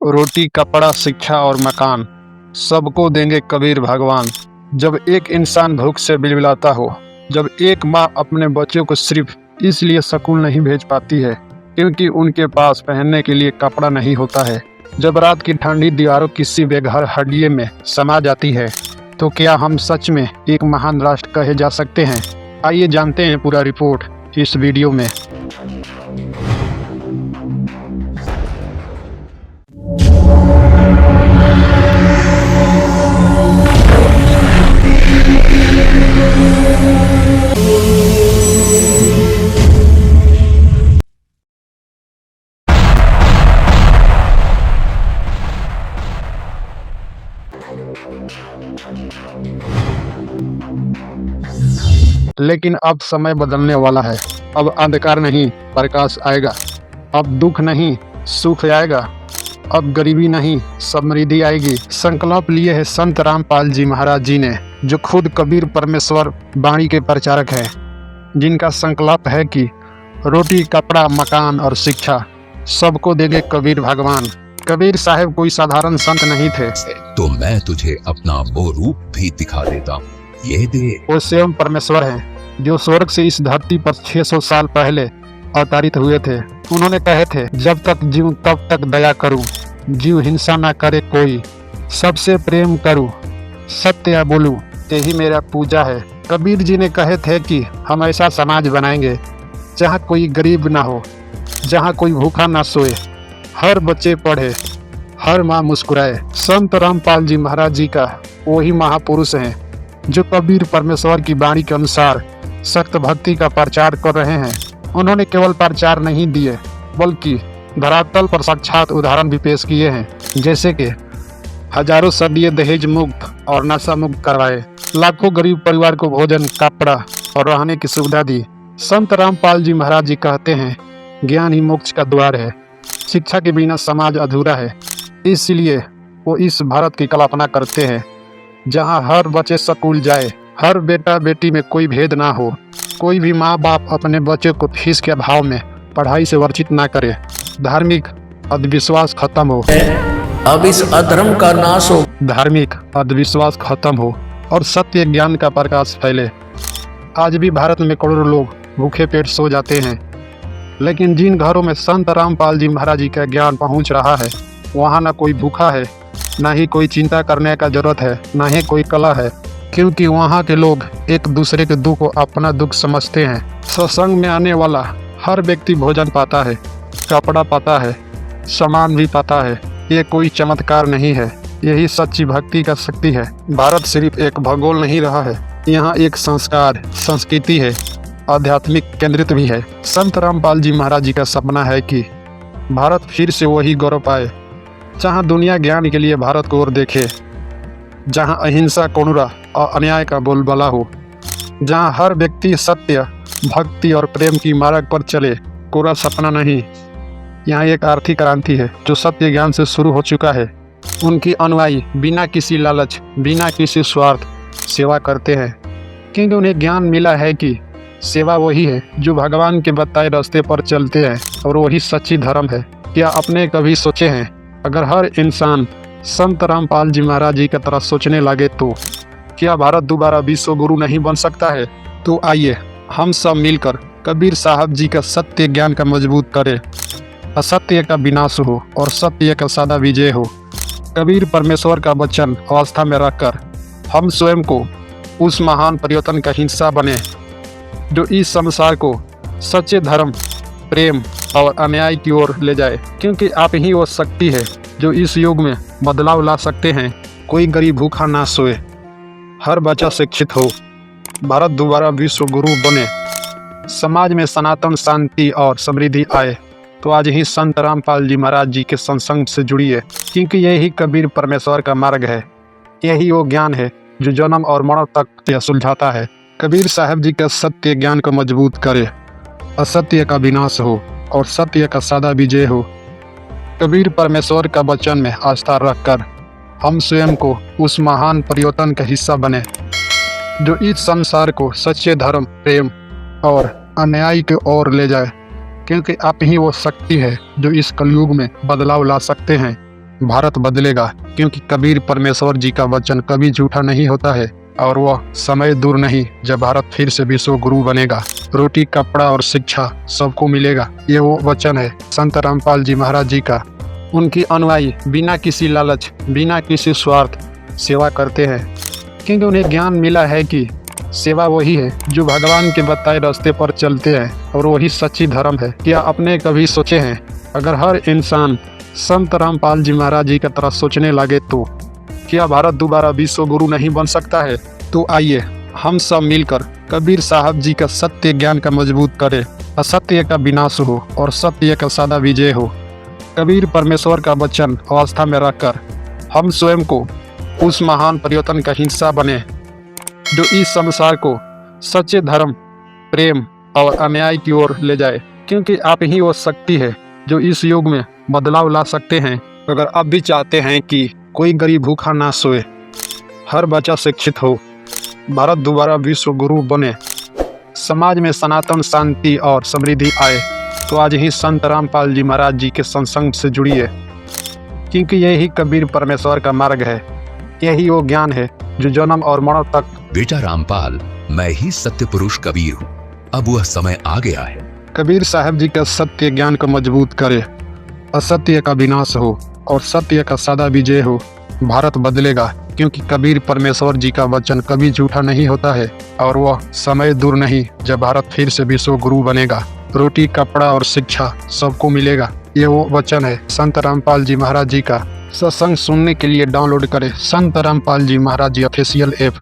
रोटी, कपड़ा, शिक्षा और मकान सबको देंगे कबीर भगवान। जब एक इंसान भूख से बिलबिलाता हो, जब एक माँ अपने बच्चों को सिर्फ इसलिए स्कूल नहीं भेज पाती है क्योंकि उनके पास पहनने के लिए कपड़ा नहीं होता है, जब रात की ठंडी दीवारों किसी बेघर हड्डिये में समा जाती है, तो क्या हम सच में एक महान राष्ट्र कहे जा सकते हैं? आइए जानते हैं पूरा रिपोर्ट इस वीडियो में। लेकिन अब समय बदलने वाला है। अब अंधकार नहीं, प्रकाश आएगा। अब दुख नहीं, सुख आएगा। अब गरीबी नहीं, समृद्धि आएगी। संकल्प लिए है संत रामपाल जी महाराज जी ने, जो खुद कबीर परमेश्वर वाणी के प्रचारक है, जिनका संकल्प है कि रोटी, कपड़ा, मकान और शिक्षा सबको देंगे कबीर भगवान। कबीर साहब कोई साधारण संत नहीं थे। तो मैं तुझे अपना वो रूप भी दिखा देता हूँ, ये दे। वो स्वयं परमेश्वर हैं, जो स्वर्ग से इस धरती पर 600 साल पहले अवतरित हुए थे। उन्होंने कहे थे, जब तक जीव तब तक दया करूं, जीव हिंसा ना करे कोई, सबसे प्रेम करूं, सत्य बोलूं, यही मेरा पूजा है। कबीर जी ने कहे थे कि हम ऐसा समाज बनाएंगे जहां कोई गरीब ना हो, जहां कोई भूखा ना सोए, हर बच्चे पढ़े, हर माँ मुस्कुराए। संत रामपाल जी महाराज जी का वही महापुरुष हैं जो कबीर परमेश्वर की वाणी के अनुसार सख्त भक्ति का प्रचार कर रहे हैं। उन्होंने केवल प्रचार नहीं दिए, बल्कि धरातल पर साक्षात उदाहरण भी पेश किए हैं, जैसे कि हजारों सदियों दहेज मुक्त और नशा मुक्त करवाए, लाखों गरीब परिवार को भोजन, कपड़ा और रहने की सुविधा दी। संत रामपाल जी महाराज जी कहते हैं, ज्ञान ही मोक्ष का द्वार है, शिक्षा के बिना समाज अधूरा है। इसलिए वो इस भारत की कल्पना करते हैं जहां हर बच्चे स्कूल जाए, हर बेटा बेटी में कोई भेद ना हो, कोई भी माँ बाप अपने बच्चे को फीस के अभाव में पढ़ाई से वंचित ना करे, धार्मिक अंधविश्वास खत्म हो, अब इस अधर्म का नाश हो, धार्मिक अंधविश्वास खत्म हो और सत्य ज्ञान का प्रकाश फैले। आज भी भारत में करोड़ों लोग भूखे पेट सो जाते हैं, लेकिन जिन घरों में संत रामपाल जी महाराज जी का ज्ञान पहुंच रहा है, वहाँ न कोई भूखा है, न ही कोई चिंता करने का जरूरत है, न ही कोई कला है, क्योंकि वहाँ के लोग एक दूसरे के दुख को अपना दुख समझते हैं। सत्संग में आने वाला हर व्यक्ति भोजन पाता है, कपड़ा पाता है, सामान भी पाता है। ये कोई चमत्कार नहीं है, यही सच्ची भक्ति का शक्ति है। भारत सिर्फ एक भूगोल नहीं रहा है, यहाँ एक संस्कार, संस्कृति है, आध्यात्मिक केंद्रित भी है। संत रामपाल जी महाराज जी का सपना है कि भारत फिर से वही गौरव पाए जहाँ दुनिया ज्ञान के लिए भारत को ओर देखे, जहाँ अहिंसा, करुणा और अन्याय का बोलबाला हो, जहाँ हर व्यक्ति सत्य, भक्ति और प्रेम की मार्ग पर चले। कोरा सपना नहीं, यहाँ एक आर्थिक क्रांति है जो सत्य ज्ञान से शुरू हो चुका है। उनकी अनुयायी बिना किसी लालच, बिना किसी स्वार्थ सेवा करते हैं, क्योंकि उन्हें ज्ञान मिला है कि सेवा वही है जो भगवान के बताए रास्ते पर चलते हैं, और वही सच्ची धर्म है। क्या आपने कभी सोचे हैं, अगर हर इंसान संत रामपाल जी महाराज जी की तरह सोचने लगे तो क्या भारत दोबारा विश्व गुरु नहीं बन सकता है? तो आइए हम सब मिलकर कबीर साहब जी का सत्य ज्ञान का मजबूत करें, असत्य का विनाश हो और सत्य का सदा विजय हो। कबीर परमेश्वर का वचन अवस्था में रखकर हम स्वयं को उस महान परिवर्तन का हिस्सा बने जो इस संसार को सच्चे धर्म, प्रेम और अन्याय की ओर ले जाए, क्योंकि आप ही वो शक्ति है जो इस युग में बदलाव ला सकते हैं। कोई गरीब भूखा ना सोए, हर बच्चा शिक्षित हो, भारत दोबारा विश्व गुरु बने, समाज में सनातन शांति और समृद्धि आए। तो आज ही संत रामपाल जी महाराज जी के सत्संग से जुड़िए, क्योंकि यही कबीर परमेश्वर का मार्ग है। यही वो ज्ञान है जो जन्म और मरण तक सुलझाता है। कबीर साहब जी का सत्य ज्ञान को मजबूत करे, असत्य का विनाश हो और सत्य का सदा विजय हो। कबीर परमेश्वर का वचन में आस्था रखकर हम स्वयं को उस महान परिवर्तन का हिस्सा बने जो इस संसार को सच्चे धर्म, प्रेम और अन्याय की ओर ले जाए, क्योंकि आप ही वो शक्ति है जो इस कलयुग में बदलाव ला सकते हैं। भारत बदलेगा, क्योंकि कबीर परमेश्वर जी का वचन कभी झूठा नहीं होता है। और वह समय दूर नहीं जब भारत फिर से विश्व गुरु बनेगा। रोटी, कपड़ा और शिक्षा सबको मिलेगा। ये वो वचन है संत रामपाल जी महाराज जी का। उनकी अनुयायी बिना किसी लालच, बिना किसी स्वार्थ सेवा करते हैं, क्योंकि उन्हें ज्ञान मिला है कि सेवा वही है जो भगवान के बताए रास्ते पर चलते हैं, और वही सच्ची धर्म है। क्या आपने कभी सोचे हैं, अगर हर इंसान संत रामपाल जी महाराज जी की तरह सोचने लगे तो क्या भारत दोबारा विश्व गुरु नहीं बन सकता है? तो आइए हम सब मिलकर कबीर साहब जी का सत्य ज्ञान का मजबूत करें। असत्य का विनाश हो और सत्य का सदा विजय हो। कबीर परमेश्वर का वचन अवस्था में रखकर हम स्वयं को उस महान परिवर्तन का हिस्सा बने जो इस संसार को सच्चे धर्म, प्रेम और अन्याय की ओर ले जाए, क्योंकि आप ही वो शक्ति है जो इस युग में बदलाव ला सकते हैं। अगर आप भी चाहते हैं कि कोई गरीब भूखा ना सोए, हर बच्चा शिक्षित हो, भारत दोबारा विश्व गुरु बने, समाज में सनातन शांति और समृद्धि आए, तो आज ही संत रामपाल जी महाराज जी के सत्संग से जुड़िए, क्योंकि यही कबीर परमेश्वर का मार्ग है। यही वो ज्ञान है जो जन्म और मरण तक। बेटा रामपाल, मैं ही सत्य पुरुष कबीर हूँ। अब वह समय आ गया है। कबीर साहब जी का सत्य ज्ञान को मजबूत करे, असत्य का विनाश हो और सत्य का सदा विजय हो। भारत बदलेगा, क्योंकि कबीर परमेश्वर जी का वचन कभी झूठा नहीं होता है। और वह समय दूर नहीं जब भारत फिर से विश्व गुरु बनेगा। रोटी, कपड़ा और शिक्षा सबको मिलेगा। ये वो वचन है संत रामपाल जी महाराज जी का। सत्संग सुनने के लिए डाउनलोड करें संत रामपाल जी महाराज जी ऑफिशियल ऐप।